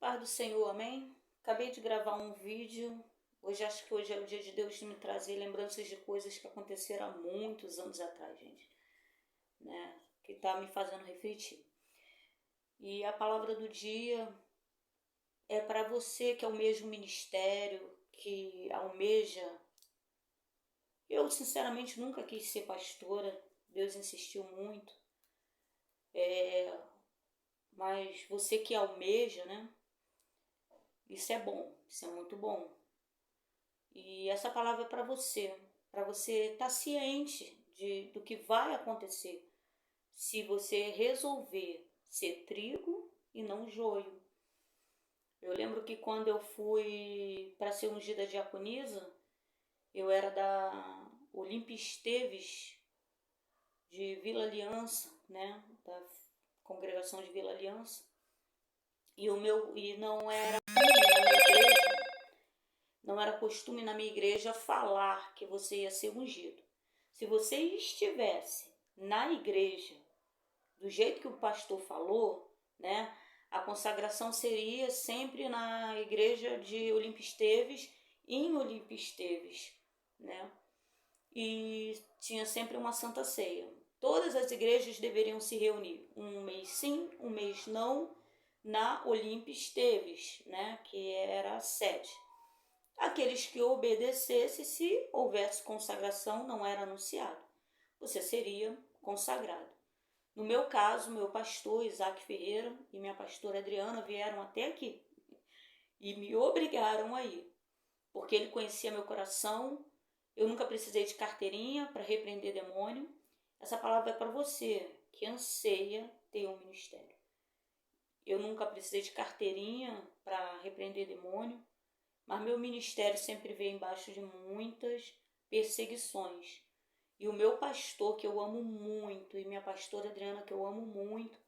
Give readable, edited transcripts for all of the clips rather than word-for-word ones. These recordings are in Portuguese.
Paz do Senhor, amém? Acabei de gravar um vídeo. Acho que hoje é o dia de Deus me trazer lembranças de coisas que aconteceram há muitos anos atrás, gente, né? Que tá me fazendo refletir. E a palavra do dia é para você que almeja um ministério, que almeja. Eu, sinceramente, nunca quis ser pastora. Deus insistiu muito. Mas você que almeja, né? Isso é bom, isso é muito bom. E essa palavra é para você estar ciente do que vai acontecer se você resolver ser trigo e não joio. Eu lembro que quando eu fui para ser ungida diaconisa, eu era da Olímpia Esteves de Vila Aliança, né, da congregação de Vila Aliança, e não era costume na minha igreja falar que você ia ser ungido. Se você estivesse na igreja do jeito que o pastor falou, né, a consagração seria sempre na igreja de Olímpia Esteves, em Olímpia Esteves, né? E tinha sempre uma santa ceia. Todas as igrejas deveriam se reunir, um mês sim, um mês não, na Olímpia Esteves, né, que era a sede. Aqueles que obedecessem, se houvesse consagração, não era anunciado, você seria consagrado. No meu caso, meu pastor Isaac Ferreira e minha pastora Adriana vieram até aqui e me obrigaram a ir, porque ele conhecia meu coração. Eu nunca precisei de carteirinha para repreender demônio. Essa palavra é para você que anseia ter um ministério. Eu nunca precisei de carteirinha para repreender demônio, mas meu ministério sempre veio embaixo de muitas perseguições. E o meu pastor, que eu amo muito, e minha pastora Adriana, que eu amo muito,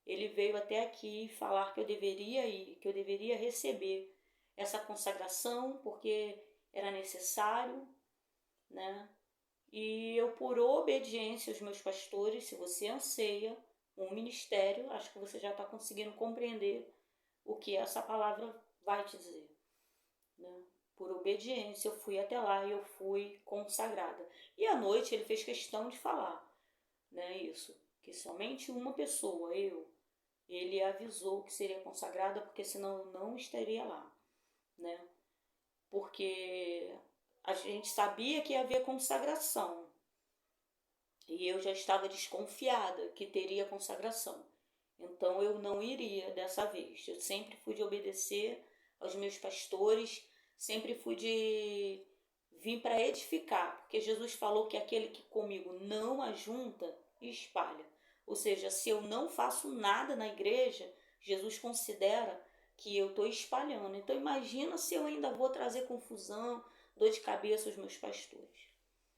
ele veio até aqui falar que eu deveria ir, que eu deveria receber essa consagração, porque era necessário, né? E eu, por obediência aos meus pastores, se você anseia um ministério, acho que você já está conseguindo compreender o que essa palavra vai te dizer, né? Por obediência, eu fui até lá e eu fui consagrada. E à noite ele fez questão de falar, né, isso, que somente uma pessoa, ele avisou que seria consagrada, porque senão eu não estaria lá, né? Porque a gente sabia que ia haver consagração e eu já estava desconfiada que teria consagração. Então eu não iria dessa vez. Eu sempre fui de obedecer aos meus pastores, sempre fui de vir para edificar, porque Jesus falou que aquele que comigo não ajunta, espalha. Ou seja, se eu não faço nada na igreja, Jesus considera que eu estou espalhando. Então imagina se eu ainda vou trazer confusão, dor de cabeça aos meus pastores.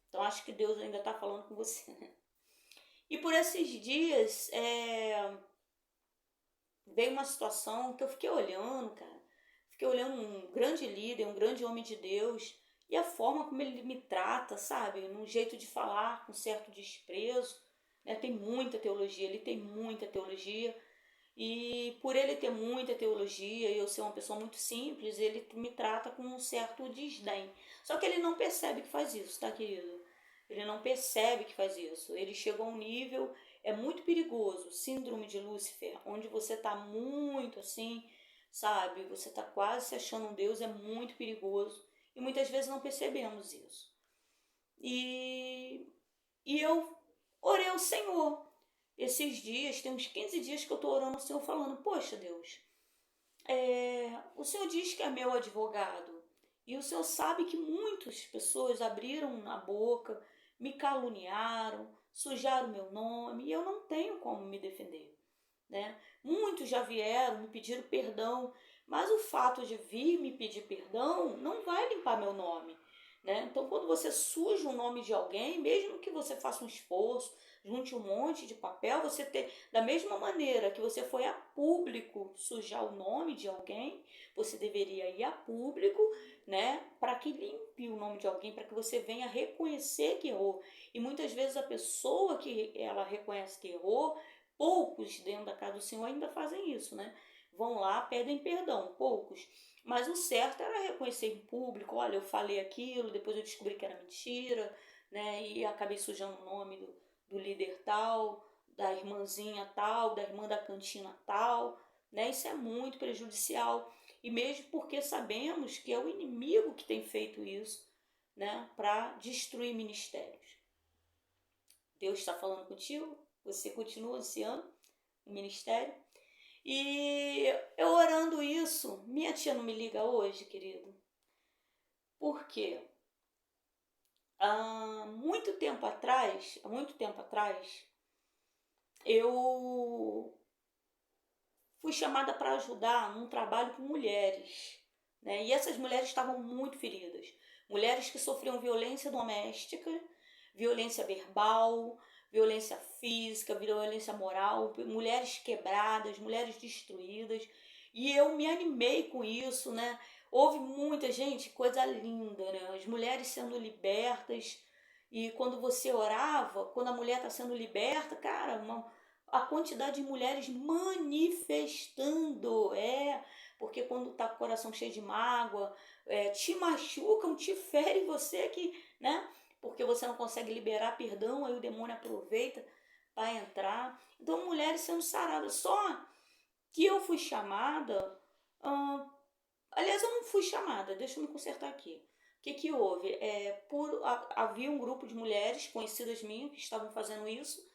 Então acho que Deus ainda está falando com você, né? E por esses dias veio uma situação que eu fiquei olhando, cara. Fiquei olhando um grande líder, um grande homem de Deus, e a forma como ele me trata, sabe? Num jeito de falar com certo desprezo, né? Tem muita teologia, ele tem muita teologia. E por ele ter muita teologia e eu ser uma pessoa muito simples, ele me trata com um certo desdém. Só que ele não percebe que faz isso, tá, querido? Ele não percebe que faz isso. Ele chega a um nível, é muito perigoso, síndrome de Lúcifer, onde você tá muito assim, sabe? Você tá quase se achando um Deus, é muito perigoso. E muitas vezes não percebemos isso. E, e eu orei ao Senhor. Esses dias, tem uns 15 dias que eu tô orando ao Senhor falando, poxa Deus, o Senhor diz que é meu advogado. E o Senhor sabe que muitas pessoas abriram a boca, me caluniaram, sujaram meu nome, e eu não tenho como me defender, né? Muitos já vieram, me pediram perdão, mas o fato de vir me pedir perdão não vai limpar meu nome, né? Então, quando você suja o nome de alguém, mesmo que você faça um esforço, junte um monte de papel, você ter, da mesma maneira que você foi a público sujar o nome de alguém, você deveria ir a público, né, para que limpe o nome de alguém, para que você venha reconhecer que errou. E muitas vezes a pessoa que ela reconhece que errou, poucos dentro da casa do Senhor ainda fazem isso, né? vão lá, pedem perdão, poucos. Mas o certo era reconhecer em público, olha, eu falei aquilo, depois eu descobri que era mentira, né? E acabei sujando o nome do líder tal, da irmãzinha tal, da irmã da cantina tal, né? Isso é muito prejudicial. E mesmo porque sabemos que é o inimigo que tem feito isso, né? Para destruir ministérios. Deus está falando contigo, você continua ansiando o ministério. E eu orando isso, minha tia não me liga hoje, querido. Por quê? Há muito tempo atrás, eu fui chamada para ajudar num trabalho com mulheres, né? E essas mulheres estavam muito feridas. Mulheres que sofriam violência doméstica, violência verbal, violência física, violência moral, mulheres quebradas, mulheres destruídas. E eu me animei com isso, né? Houve muita gente, coisa linda, né? As mulheres sendo libertas. E quando você orava, quando a mulher está sendo liberta, cara, a quantidade de mulheres manifestando, porque quando tá com o coração cheio de mágoa, te machucam, te ferem, você que, né? Porque você não consegue liberar perdão, aí o demônio aproveita para entrar. Então, mulheres sendo saradas. Só que eu fui chamada, aliás, eu não fui chamada, deixa eu me consertar aqui. O que houve? Havia um grupo de mulheres conhecidas minhas que estavam fazendo isso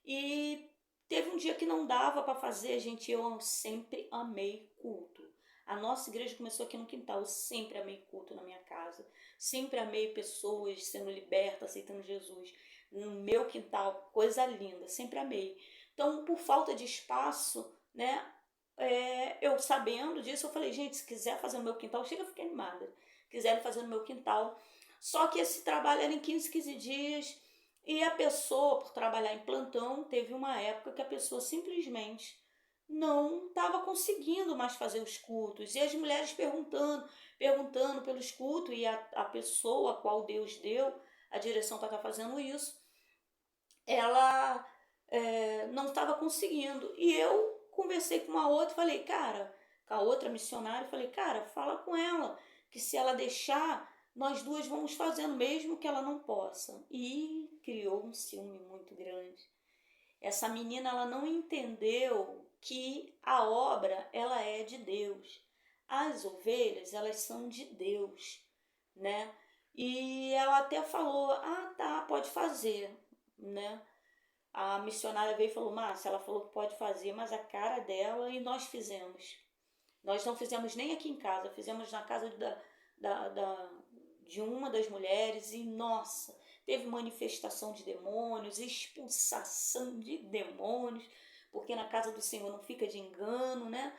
e teve um dia que não dava para fazer, gente. Eu sempre amei culto. A nossa igreja começou aqui no quintal. Eu sempre amei culto na minha casa. Sempre amei pessoas sendo libertas, aceitando Jesus. No meu quintal, coisa linda. Sempre amei. Então, por falta de espaço, né? Eu sabendo disso, eu falei, gente, se quiser fazer no meu quintal, chega, eu fiquei animada. Quiserem fazer no meu quintal. Só que esse trabalho era em 15 dias. E a pessoa, por trabalhar em plantão, teve uma época que a pessoa simplesmente não estava conseguindo mais fazer os cultos. E as mulheres perguntando pelos cultos, e a pessoa a qual Deus deu a direção para estar fazendo isso, ela não estava conseguindo. E eu conversei com uma outra, falei, cara, com a outra missionária, falei, cara, fala com ela, que se ela deixar, nós duas vamos fazendo, mesmo que ela não possa. E criou um ciúme muito grande. Essa menina, ela não entendeu que a obra, ela é de Deus. As ovelhas, elas são de Deus, né? E ela até falou, tá, pode fazer, né? A missionária veio e falou, Márcia, ela falou que pode fazer, mas a cara dela, e nós fizemos. Nós não fizemos nem aqui em casa, fizemos na casa de uma das mulheres e, nossa, teve manifestação de demônios, expulsação de demônios, porque na casa do Senhor não fica de engano, né?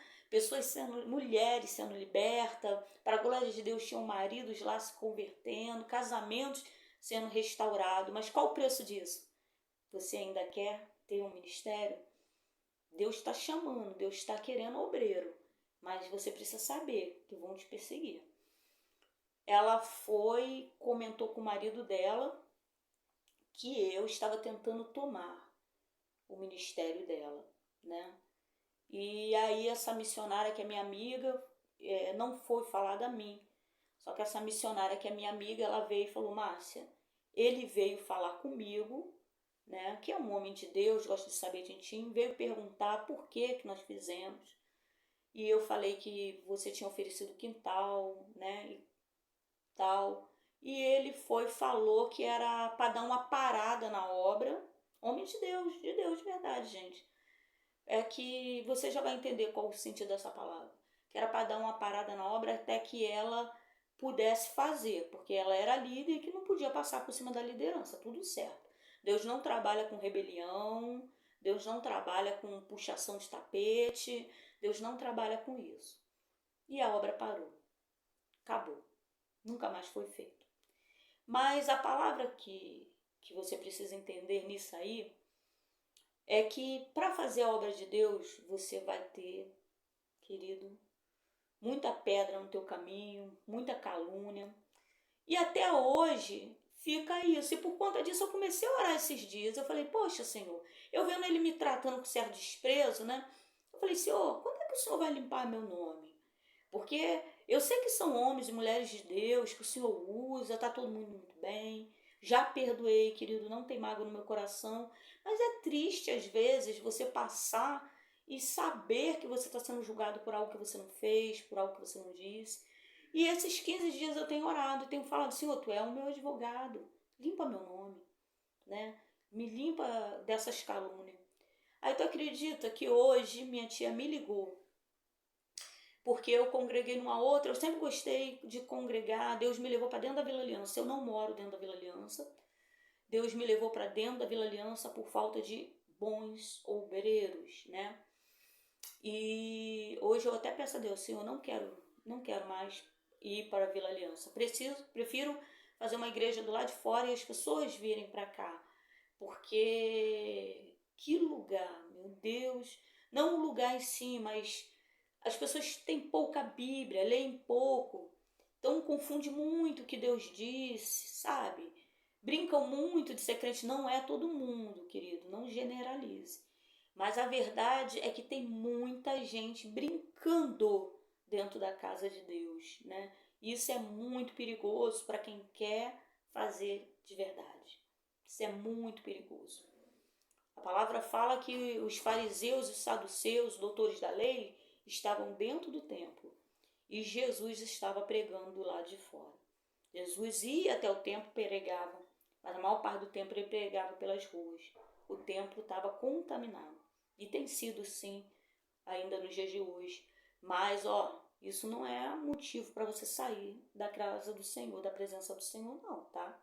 Mulheres sendo libertas, para a glória de Deus tinham maridos lá se convertendo, casamentos sendo restaurados. Mas qual o preço disso? Você ainda quer ter um ministério? Deus está chamando, Deus está querendo obreiro, mas você precisa saber que vão te perseguir. Ela comentou com o marido dela que eu estava tentando tomar o ministério dela, né? E aí essa missionária que é minha amiga, não foi falada a mim, só que essa missionária que é minha amiga, ela veio e falou, Márcia, ele veio falar comigo, né, que é um homem de Deus, gosta de saber tintim, veio perguntar por que nós fizemos. E eu falei que você tinha oferecido quintal, né, e tal. E ele falou que era para dar uma parada na obra. Homem de Deus de verdade, gente. É que você já vai entender qual o sentido dessa palavra. Que era para dar uma parada na obra até que ela pudesse fazer, porque ela era líder e que não podia passar por cima da liderança, tudo certo. Deus não trabalha com rebelião, Deus não trabalha com puxação de tapete, Deus não trabalha com isso. E a obra parou, acabou, nunca mais foi feito. Mas a palavra que você precisa entender nisso aí é que para fazer a obra de Deus, você vai ter, querido, muita pedra no teu caminho, muita calúnia. E até hoje fica isso. E por conta disso eu comecei a orar esses dias. Eu falei, poxa, Senhor, eu vendo ele me tratando com certo desprezo, né? Eu falei, Senhor, quando é que o Senhor vai limpar meu nome? Porque eu sei que são homens e mulheres de Deus, que o Senhor usa, tá todo mundo muito bem. Já perdoei, querido, não tem mágoa no meu coração. Mas é triste, às vezes, você passar e saber que você está sendo julgado por algo que você não fez, por algo que você não disse. E esses 15 dias eu tenho orado, tenho falado, Senhor, tu é o meu advogado, limpa meu nome, né? Me limpa dessas calúnias. Aí tu acredita que hoje minha tia me ligou, porque eu congreguei numa outra, eu sempre gostei de congregar, Deus me levou para dentro da Vila Aliança, eu não moro dentro da Vila Aliança, Deus me levou para dentro da Vila Aliança por falta de bons obreiros, né? E hoje eu até peço a Deus, Senhor, não quero mais ir para a Vila Aliança. Prefiro fazer uma igreja do lado de fora e as pessoas virem para cá. Porque que lugar, meu Deus, não o lugar em si, mas as pessoas têm pouca Bíblia, leem pouco, então confunde muito o que Deus disse, sabe? Brincam muito de ser crente, não é todo mundo, querido, não generalize. Mas a verdade é que tem muita gente brincando dentro da casa de Deus, né? Isso é muito perigoso para quem quer fazer de verdade. Isso é muito perigoso. A palavra fala que os fariseus e os saduceus, os doutores da lei, estavam dentro do templo e Jesus estava pregando do lado de fora. Jesus ia até o templo e pregava, mas a maior parte do tempo ele pregava pelas ruas. O templo estava contaminado. E tem sido sim, ainda nos dias de hoje. Mas, isso não é motivo para você sair da casa do Senhor, da presença do Senhor, não, tá?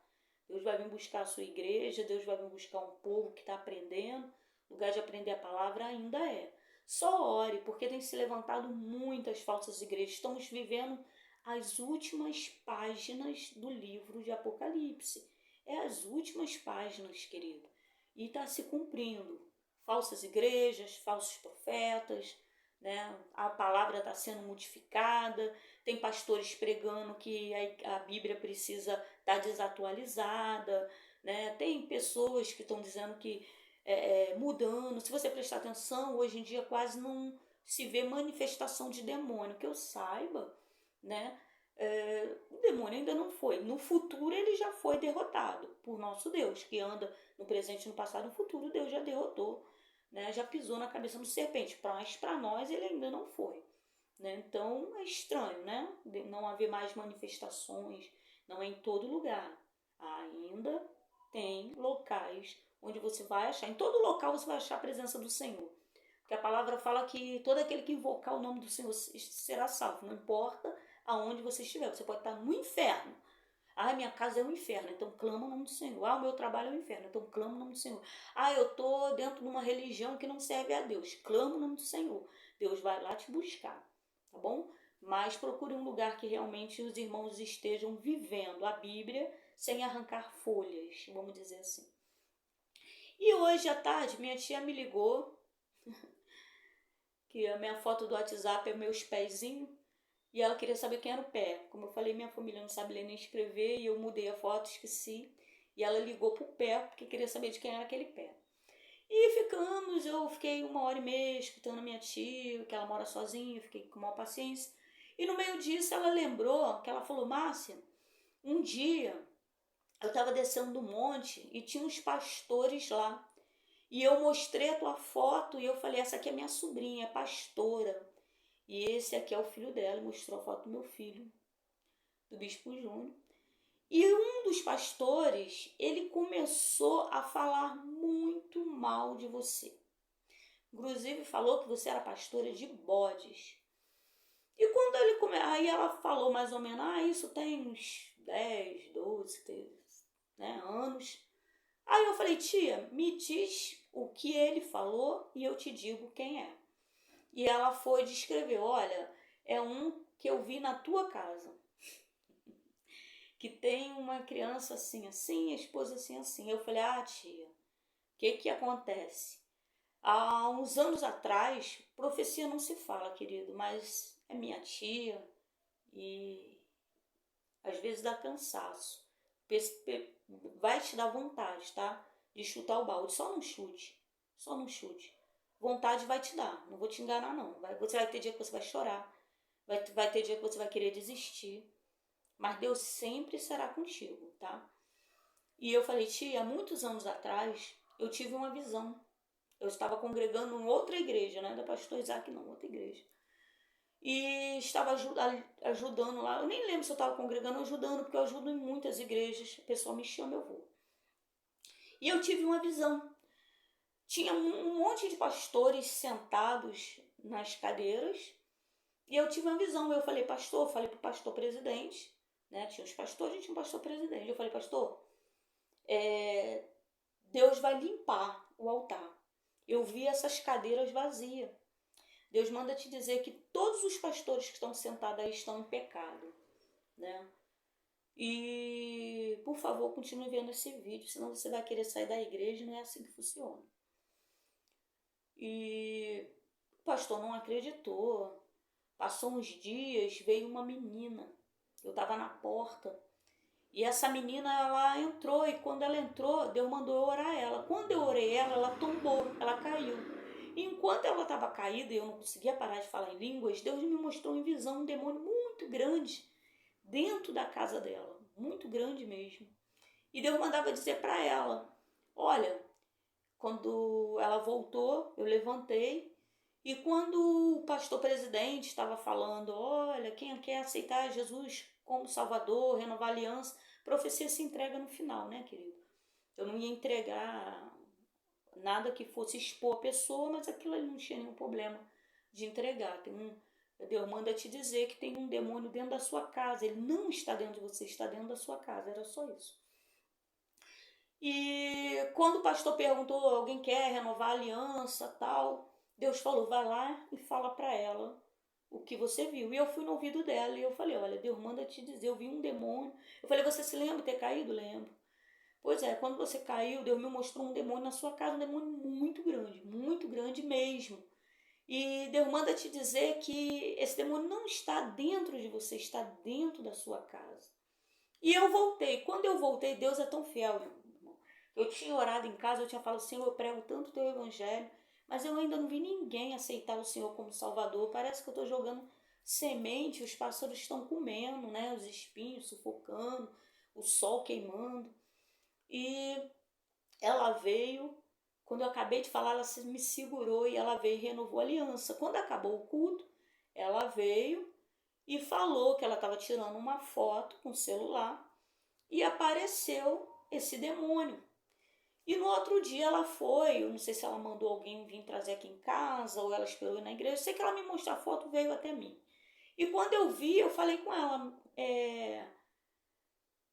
Deus vai vir buscar a sua igreja, Deus vai vir buscar um povo que está aprendendo. O lugar de aprender a palavra ainda é. Só ore, porque tem se levantado muitas falsas igrejas. Estamos vivendo as últimas páginas do livro de Apocalipse. É as últimas páginas, querido. E está se cumprindo. Falsas igrejas, falsos profetas, né? A palavra está sendo modificada. Tem pastores pregando que a Bíblia precisa estar desatualizada, né? Tem pessoas que estão dizendo que mudando. Se você prestar atenção, hoje em dia quase não se vê manifestação de demônio, que eu saiba, né? O demônio ainda não foi. No futuro ele já foi derrotado por nosso Deus, que anda no presente, no passado e no futuro. Deus já derrotou, né? Já pisou na cabeça do serpente, mas para nós ele ainda não foi, né? Então é estranho, né? Não haver mais manifestações, não é em todo lugar. Ainda tem locais onde você vai achar, em todo local você vai achar a presença do Senhor. Porque a palavra fala que todo aquele que invocar o nome do Senhor será salvo, não importa aonde você estiver. Você pode estar no inferno. Minha casa é um inferno, então clama o nome do Senhor. O meu trabalho é um inferno, então clama o nome do Senhor. Eu estou dentro de uma religião que não serve a Deus. Clama o nome do Senhor. Deus vai lá te buscar, tá bom? Mas procure um lugar que realmente os irmãos estejam vivendo a Bíblia sem arrancar folhas, vamos dizer assim. E hoje à tarde minha tia me ligou, que a minha foto do WhatsApp é meus pezinhos, e ela queria saber quem era o pé. Como eu falei, minha família não sabe ler nem escrever, e eu mudei a foto, esqueci. E ela ligou pro pé, porque queria saber de quem era aquele pé. E eu fiquei 1h30 escutando a minha tia, que ela mora sozinha, fiquei com maior paciência. E no meio disso ela lembrou, que ela falou, Márcia, um dia eu estava descendo do monte e tinha uns pastores lá. E eu mostrei a tua foto e eu falei, essa aqui é minha sobrinha, é pastora. E esse aqui é o filho dela, e mostrou a foto do meu filho, do Bispo Júnior. E um dos pastores, ele começou a falar muito mal de você. Inclusive falou que você era pastora de bodes. E quando aí ela falou mais ou menos, isso tem uns 10, 12, né, anos. Aí eu falei, tia, me diz o que ele falou e eu te digo quem é. E ela foi descrever, olha, é um que eu vi na tua casa, que tem uma criança assim, assim, a esposa assim, assim. Eu falei, tia, o que acontece? Há uns anos atrás, profecia não se fala, querido, mas é minha tia e às vezes dá cansaço. Vai te dar vontade, tá? De chutar o balde. Só não chute. vontade vai te dar. Não vou te enganar, não. Você vai ter dia que você vai chorar. Vai ter dia que você vai querer desistir. Mas Deus sempre será contigo, tá? E eu falei, tia, há muitos anos atrás, eu tive uma visão. Eu estava congregando em outra igreja, não é da pastor Isaac, não, outra igreja. E estava ajudando lá. Eu nem lembro se eu estava congregando ou ajudando, porque eu ajudo em muitas igrejas. O pessoal me chama, eu vou. E eu tive uma visão. Tinha um monte de pastores sentados nas cadeiras. E eu tive uma visão. Eu falei, pastor, falei pro pastor presidente, né? Tinha os pastores e tinha um pastor presidente. Eu falei, pastor, Deus vai limpar o altar. Eu vi essas cadeiras vazias. Deus manda te dizer que todos os pastores que estão sentados aí estão em pecado, né? E, por favor, continue vendo esse vídeo, senão você vai querer sair da igreja, não é assim que funciona. E o pastor não acreditou. Passou uns dias, veio uma menina. Eu estava na porta. E essa menina, ela entrou. E quando ela entrou, Deus mandou eu orar ela. Quando eu orei ela, ela tombou, ela caiu. E enquanto ela estava caída e eu não conseguia parar de falar em línguas, Deus me mostrou em visão um demônio muito grande dentro da casa dela. Muito grande mesmo. E Deus mandava dizer para ela, olha, quando ela voltou, eu levantei. E quando o pastor presidente estava falando, olha, quem quer aceitar Jesus como Salvador, renovar a aliança, profecia se entrega no final, né, querido? Eu não ia entregar nada que fosse expor a pessoa, mas aquilo ali não tinha nenhum problema de entregar. Deus manda te dizer que tem um demônio dentro da sua casa. Ele não está dentro de você, está dentro da sua casa. Era só isso. E quando o pastor perguntou, alguém quer renovar a aliança, tal, Deus falou, vai lá e fala para ela o que você viu. E eu fui no ouvido dela e eu falei, olha, Deus manda te dizer, eu vi um demônio. Eu falei, você se lembra de ter caído? Lembro. Pois é, quando você caiu, Deus me mostrou um demônio na sua casa, um demônio muito grande mesmo. E Deus manda te dizer que esse demônio não está dentro de você, está dentro da sua casa. E eu voltei. Quando eu voltei, Deus é tão fiel, irmão. Eu tinha orado em casa, eu tinha falado, Senhor, eu prego tanto o teu evangelho, mas eu ainda não vi ninguém aceitar o Senhor como Salvador. Parece que eu estou jogando semente, os pássaros estão comendo, né? Os espinhos sufocando, o sol queimando. E ela veio, quando eu acabei de falar, ela me segurou e ela veio e renovou a aliança. Quando acabou o culto, ela veio e falou que ela estava tirando uma foto com o celular e apareceu esse demônio. E no outro dia ela foi, eu não sei se ela mandou alguém vir trazer aqui em casa ou ela esperou ir na igreja, eu sei que ela me mostrou a foto, veio até mim. E quando eu vi, eu falei com ela,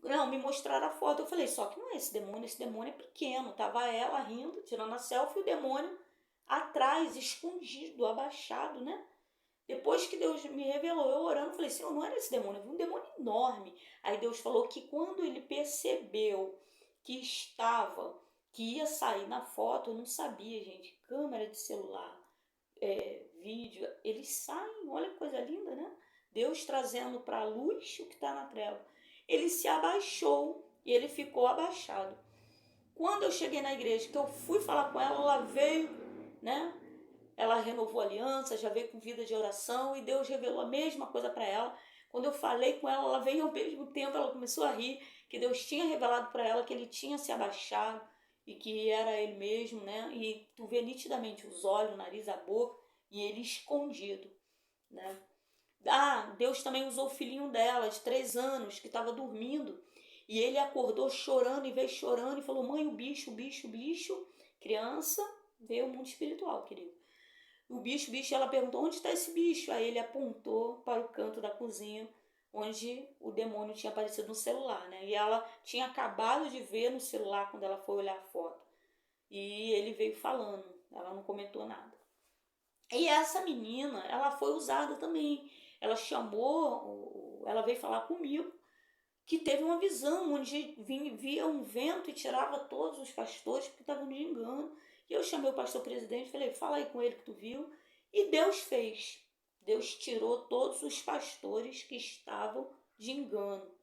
não, me mostraram a foto, eu falei, só que não é esse demônio é pequeno. Tava ela rindo, tirando a selfie, e o demônio atrás, escondido, abaixado, né? Depois que Deus me revelou, eu orando, falei, Senhor, não era esse demônio, eu vi um demônio enorme. Aí Deus falou que quando ele percebeu que que ia sair na foto, eu não sabia, gente, câmera de celular, vídeo, eles saem, olha que coisa linda, né? Deus trazendo para a luz o que está na treva. Ele se abaixou e ele ficou abaixado. Quando eu cheguei na igreja, que eu fui falar com ela, ela veio, né? Ela renovou a aliança, já veio com vida de oração e Deus revelou a mesma coisa para ela. Quando eu falei com ela, ela veio ao mesmo tempo, ela começou a rir, que Deus tinha revelado para ela que ele tinha se abaixado e que era ele mesmo, né? E tu vê nitidamente os olhos, o nariz, a boca e ele escondido, né? Deus também usou o filhinho dela, de 3 anos, que estava dormindo. E ele acordou chorando e veio chorando e falou, mãe, o bicho. Criança vê o mundo espiritual, querido. O bicho, ela perguntou, onde está esse bicho? Aí ele apontou para o canto da cozinha, onde o demônio tinha aparecido no celular, né? E ela tinha acabado de ver no celular quando ela foi olhar a foto. E ele veio falando, ela não comentou nada. E essa menina, ela foi usada também. Ela chamou, ela veio falar comigo, que teve uma visão onde via um vento e tirava todos os pastores porque estavam de engano. E eu chamei o pastor presidente e falei, fala aí com ele que tu viu. E Deus fez. Deus tirou todos os pastores que estavam de engano.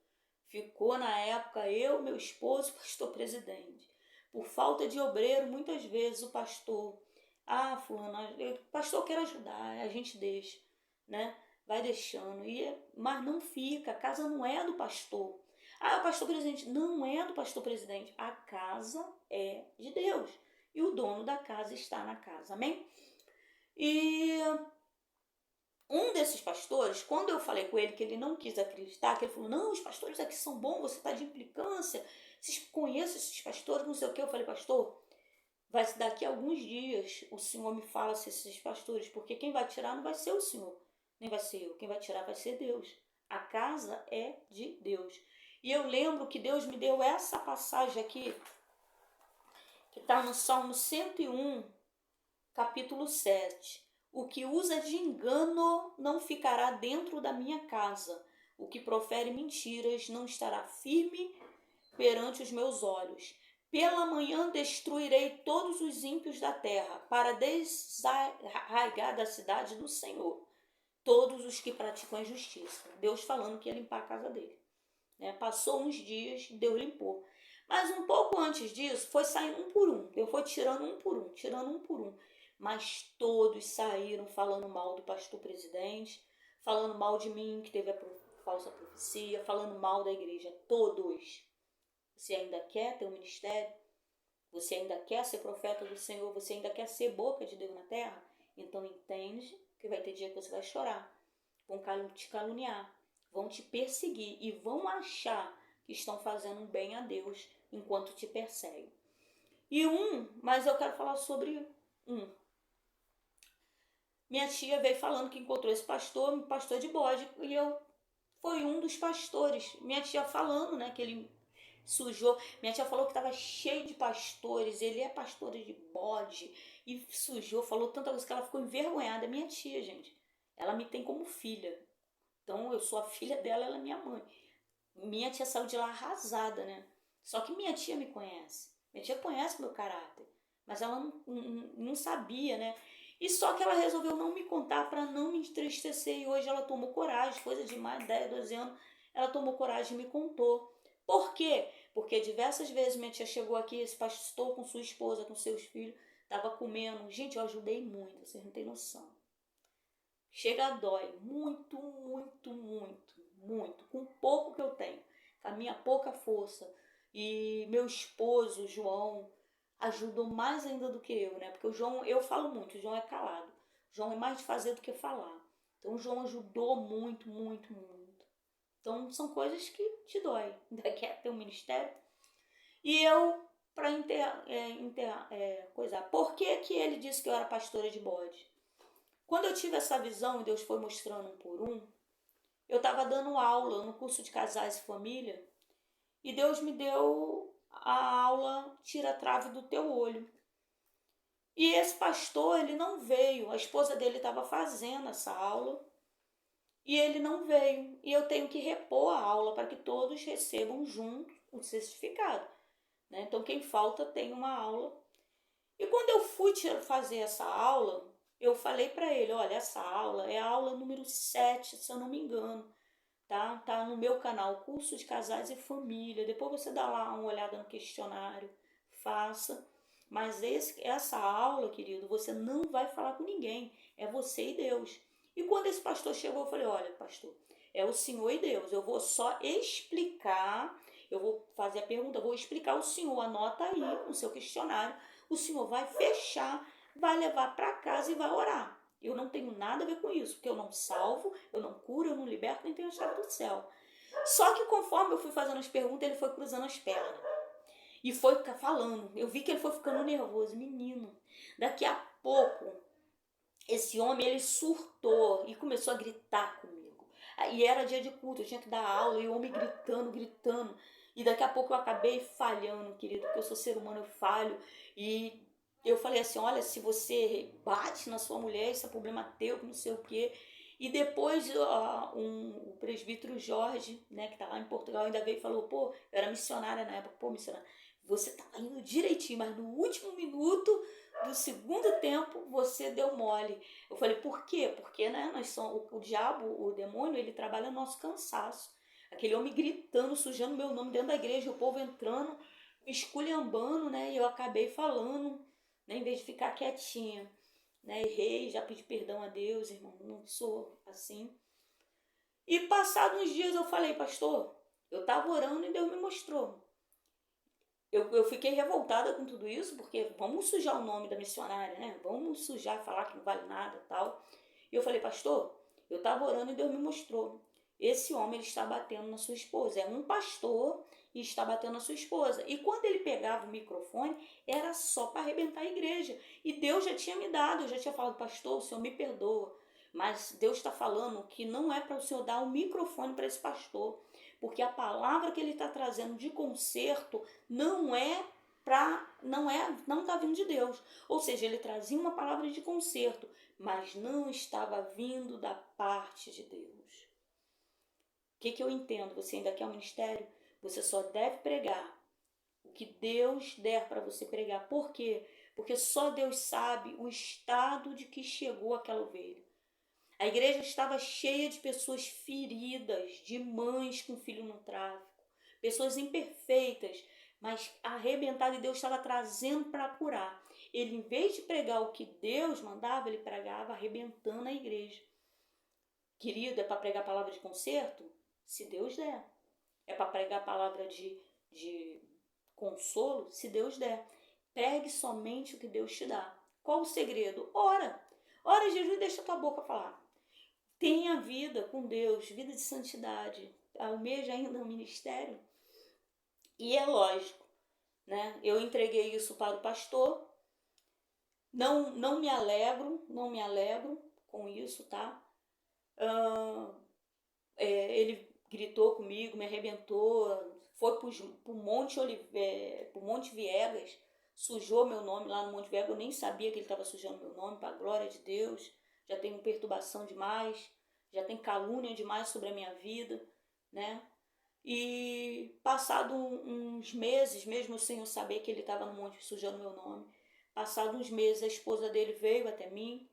Ficou na época eu, meu esposo e o pastor presidente. Por falta de obreiro, muitas vezes o pastor Ah, fulano, pastor, eu quero ajudar, a gente deixa, né? Vai deixando, mas não fica, a casa não é do pastor. Ah, o pastor presidente, não é do pastor presidente, a casa é de Deus. E o dono da casa está na casa, amém? E um desses pastores, quando eu falei com ele que ele não quis acreditar, que ele falou, não, os pastores aqui são bons, você está de implicância, vocês conhecem esses pastores, não sei o que, eu falei, pastor, daqui a alguns dias o Senhor me fala se esses pastores, porque quem vai tirar não vai ser o Senhor, nem vai ser eu, quem vai tirar vai ser Deus. A casa é de Deus. E eu lembro que Deus me deu essa passagem aqui, que está no Salmo 101, capítulo 7. O que usa de engano não ficará dentro da minha casa. O que profere mentiras não estará firme perante os meus olhos. Pela manhã destruirei todos os ímpios da terra, para desarraigar da cidade do Senhor todos os que praticam a injustiça. Deus falando que ia limpar a casa dele. Passou uns dias, Deus limpou. Mas um pouco antes disso, foi saindo um por um. Deus foi tirando um por um, tirando um por um. Mas todos saíram falando mal do pastor presidente, falando mal de mim, que teve a falsa profecia, falando mal da igreja. Todos. Você ainda quer ter um ministério? Você ainda quer ser profeta do Senhor? Você ainda quer ser boca de Deus na terra? Então entende que vai ter dia que você vai chorar. Vão te caluniar, vão te perseguir e vão achar que estão fazendo um bem a Deus enquanto te perseguem. Mas eu quero falar sobre um. Minha tia veio falando que encontrou esse pastor de bode, e foi um dos pastores. Minha tia falando, né, que ele sujou. Minha tia falou que estava cheio de pastores, ele é pastor de bode, e sujou, falou tanta coisa que ela ficou envergonhada. Minha tia, gente, ela me tem como filha. Então eu sou a filha dela, ela é minha mãe. Minha tia saiu de lá arrasada, né? Só que minha tia me conhece. Minha tia conhece meu caráter. Mas ela não sabia, né? E só que ela resolveu não me contar para não me entristecer. E hoje ela tomou coragem, coisa de mais de 10, 12 anos, ela tomou coragem e me contou. Por quê? Porque diversas vezes minha tia chegou aqui, esse pastor com sua esposa, com seus filhos, estava comendo. Gente, eu ajudei muito, vocês não têm noção. Chega a dói, muito, muito, muito, muito, com o pouco que eu tenho, com a minha pouca força. E meu esposo, João, ajudou mais ainda do que eu, né? Porque o João, eu falo muito, o João é calado. O João é mais de fazer do que falar. Então o João ajudou muito, muito, muito. Então são coisas que te dói. Ainda quer ter um ministério. E eu, para coisar, por que que ele disse que eu era pastora de bode? Quando eu tive essa visão e Deus foi mostrando um por um, eu estava dando aula no curso de casais e família e Deus me deu a aula Tira a Trave do Teu Olho. E esse pastor, ele não veio, a esposa dele estava fazendo essa aula e ele não veio. E eu tenho que repor a aula para que todos recebam junto o certificado. Né? Então quem falta tem uma aula. E quando eu fui fazer essa aula, eu falei para ele, olha, essa aula é a aula número 7, se eu não me engano, tá? Tá no meu canal, Curso de Casais e Família. Depois você dá lá uma olhada no questionário, faça. Mas essa aula, querido, você não vai falar com ninguém, é você e Deus. E quando esse pastor chegou, eu falei, olha, pastor, é o Senhor e Deus, eu vou só explicar, eu vou fazer a pergunta, eu vou explicar, o Senhor anota aí no seu questionário, o Senhor vai fechar, vai levar para casa e vai orar. Eu não tenho nada a ver com isso, porque eu não salvo, eu não curo, eu não liberto, nem tenho a chave do céu. Só que conforme eu fui fazendo as perguntas, ele foi cruzando as pernas. E foi falando. Eu vi que ele foi ficando nervoso. Menino, daqui a pouco, esse homem, ele surtou e começou a gritar comigo. E era dia de culto, eu tinha que dar aula, e o homem gritando, gritando. E daqui a pouco eu acabei falhando, querido, porque eu sou ser humano, eu falho. E eu falei assim, olha, se você bate na sua mulher, isso é problema teu, não sei o quê. E depois o presbítero Jorge, né, que tá lá em Portugal, ainda veio e falou, pô, eu era missionária na época, pô, missionária, você tava indo direitinho, mas no último minuto do segundo tempo você deu mole. Eu falei, por quê? Porque, né, o diabo, o demônio, ele trabalha no nosso cansaço. Aquele homem gritando, sujando meu nome dentro da igreja, o povo entrando, me esculhambando, né, e eu acabei falando né? Em vez de ficar quietinha, né? Errei, já pedi perdão a Deus, irmão, não sou assim. E passados uns dias eu falei, pastor, eu estava orando e Deus me mostrou. Eu fiquei revoltada com tudo isso, porque vamos sujar o nome da missionária, né? Vamos sujar, falar que não vale nada e tal. E eu falei, pastor, eu estava orando e Deus me mostrou. Esse homem, ele está batendo na sua esposa. É um pastor e está batendo na sua esposa. E quando ele pegava o microfone, era só para arrebentar a igreja. E Deus já tinha me dado, eu já tinha falado, pastor, o senhor me perdoa. Mas Deus está falando que não é para o senhor dar o microfone para esse pastor. Porque a palavra que ele está trazendo de conserto não está vindo de Deus. Ou seja, ele trazia uma palavra de conserto, mas não estava vindo da parte de Deus. O que eu entendo? Você ainda quer um ministério? Você só deve pregar o que Deus der para você pregar. Por quê? Porque só Deus sabe o estado de que chegou aquela ovelha. A igreja estava cheia de pessoas feridas, de mães com filho no tráfico, pessoas imperfeitas, mas arrebentadas, e Deus estava trazendo para curar. Ele, em vez de pregar o que Deus mandava, ele pregava arrebentando a igreja. Querido, é para pregar a palavra de conserto? Se Deus der. É para pregar a palavra de consolo? Se Deus der. Pregue somente o que Deus te dá. Qual o segredo? Ora. Ora, Jesus, deixa a tua boca falar. Tenha vida com Deus, vida de santidade. Almeja ainda um ministério. E é lógico, né? Eu entreguei isso para o pastor. Não me alegro com isso, tá? Ele gritou comigo, me arrebentou, foi pro Monte Viegas, sujou meu nome lá no Monte Viegas. Eu nem sabia que ele estava sujando meu nome, para a glória de Deus. Já tenho perturbação demais, já tem calúnia demais sobre a minha vida, né? E passado uns meses, mesmo sem eu saber que ele estava no monte sujando meu nome, passado uns meses a esposa dele veio até mim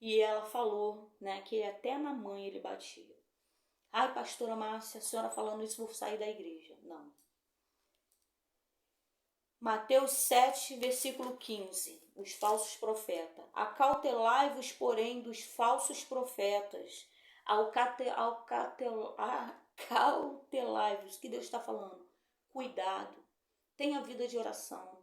e ela falou, né, que até na mãe ele batia. Ai, pastora Márcia, a senhora falando isso, vou sair da igreja. Não. Mateus 7, versículo 15. Os falsos profetas. Acautelai-vos, porém, dos falsos profetas. Acautelai-vos. O que Deus está falando? Cuidado. Tenha vida de oração.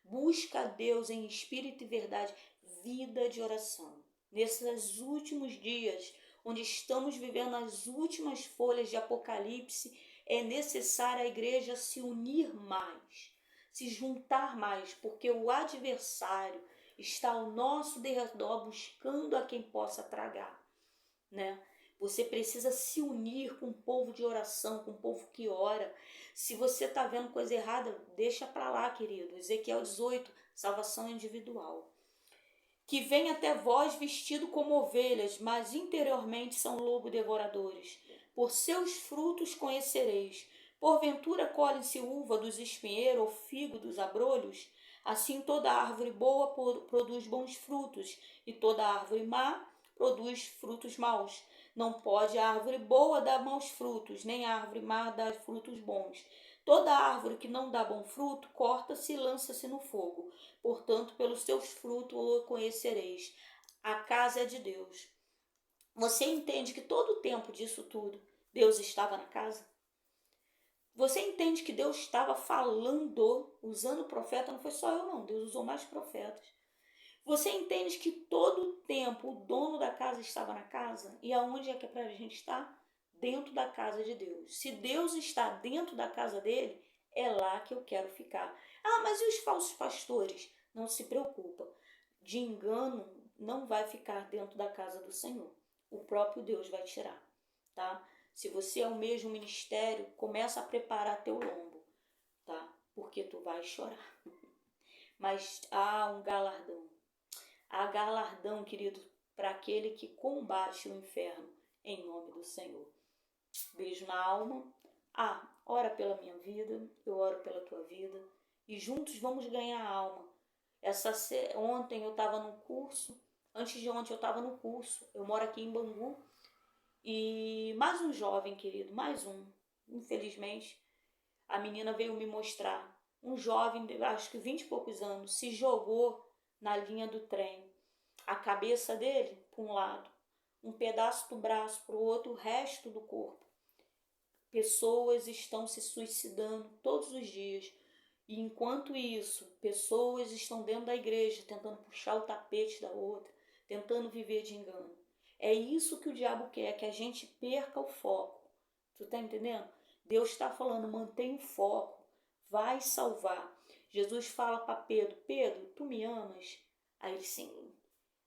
Busca a Deus em espírito e verdade. Vida de oração. Nesses últimos dias, onde estamos vivendo as últimas folhas de Apocalipse, é necessário a igreja se unir mais, se juntar mais, porque o adversário está ao nosso derredor buscando a quem possa tragar, né? Você precisa se unir com o povo de oração, com o povo que ora. Se você está vendo coisa errada, deixa para lá, querido. Ezequiel 18, salvação individual. Que vem até vós vestido como ovelhas, mas interiormente são lobo devoradores. Por seus frutos conhecereis. Porventura colhem-se uva dos espinheiros ou figo dos abrolhos? Assim toda árvore boa produz bons frutos, e toda árvore má produz frutos maus. Não pode a árvore boa dar maus frutos, nem a árvore má dar frutos bons. Toda árvore que não dá bom fruto, corta-se e lança-se no fogo. Portanto, pelos seus frutos o conhecereis. A casa é de Deus. Você entende que todo o tempo disso tudo, Deus estava na casa? Você entende que Deus estava falando, usando o profeta? Não foi só eu não, Deus usou mais profetas. Você entende que todo o tempo o dono da casa estava na casa? E aonde é que é para a gente estar? Dentro da casa de Deus. Se Deus está dentro da casa dele, é lá que eu quero ficar. Ah, mas e os falsos pastores? Não se preocupa. De engano não vai ficar dentro da casa do Senhor. O próprio Deus vai tirar, tá? Se você almeja um ministério, começa a preparar teu lombo, tá? Porque tu vai chorar. Mas há um galardão. Há galardão, querido, para aquele que combate o inferno em nome do Senhor. Beijo na alma. Ora pela minha vida, eu oro pela tua vida. E juntos vamos ganhar a alma. Ontem eu estava no curso. Antes de ontem eu estava no curso. Eu moro aqui em Bangu. E mais um jovem, querido, mais um. Infelizmente, a menina veio me mostrar. Um jovem, acho que 20 e poucos anos, se jogou na linha do trem. A cabeça dele para um lado, um pedaço do braço para o outro, o resto do corpo. Pessoas estão se suicidando todos os dias. E enquanto isso, pessoas estão dentro da igreja tentando puxar o tapete da outra, tentando viver de engano. É isso que o diabo quer, que a gente perca o foco. Tu tá entendendo? Deus está falando, mantém o foco, vai salvar. Jesus fala para Pedro, Pedro, tu me amas? Aí ele, sim.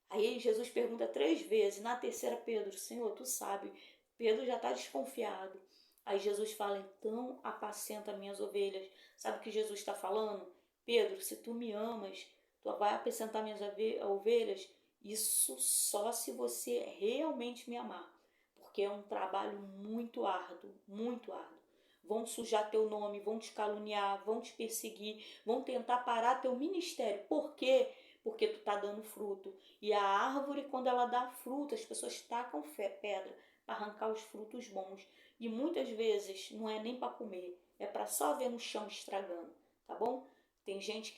Aí Jesus pergunta 3 vezes, na terceira, Pedro, Senhor, tu sabe. Pedro já está desconfiado. Aí Jesus fala, então apacenta minhas ovelhas. Sabe o que Jesus está falando? Pedro, se tu me amas, tu vai apacentar minhas ovelhas? Isso só se você realmente me amar. Porque é um trabalho muito árduo, muito árduo. Vão sujar teu nome, vão te caluniar, vão te perseguir, vão tentar parar teu ministério. Por quê? Porque tu tá dando fruto. E a árvore, quando ela dá fruto, as pessoas tacam pedra para arrancar os frutos bons. E muitas vezes não é nem para comer, é para só ver no chão estragando, tá bom? Tem gente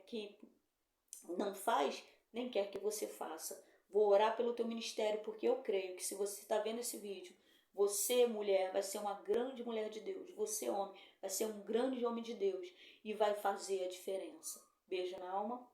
que não faz, nem quer que você faça. Vou orar pelo teu ministério, porque eu creio que se você está vendo esse vídeo, você, mulher, vai ser uma grande mulher de Deus. Você, homem, vai ser um grande homem de Deus e vai fazer a diferença. Beijo na alma.